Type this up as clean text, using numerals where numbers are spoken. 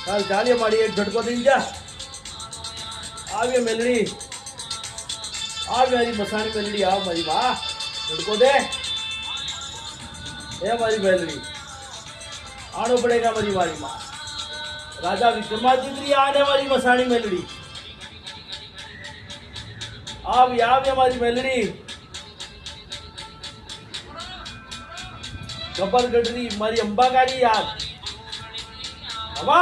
हाल चालिए मारी एक झटको दी जा आगे मेलड़ी आज मेरी मसानी मेलड़ी आओ मेरी माँ झटको दे ये हमारी मेलड़ी आनो पड़ेगा मेरी मारी माँ राजा विक्रमादित्य आने वाली मसानी मेलड़ी आप हमारी मेलड़ी कपल गडरी मारी अंबा गाड़ी यार अम्मा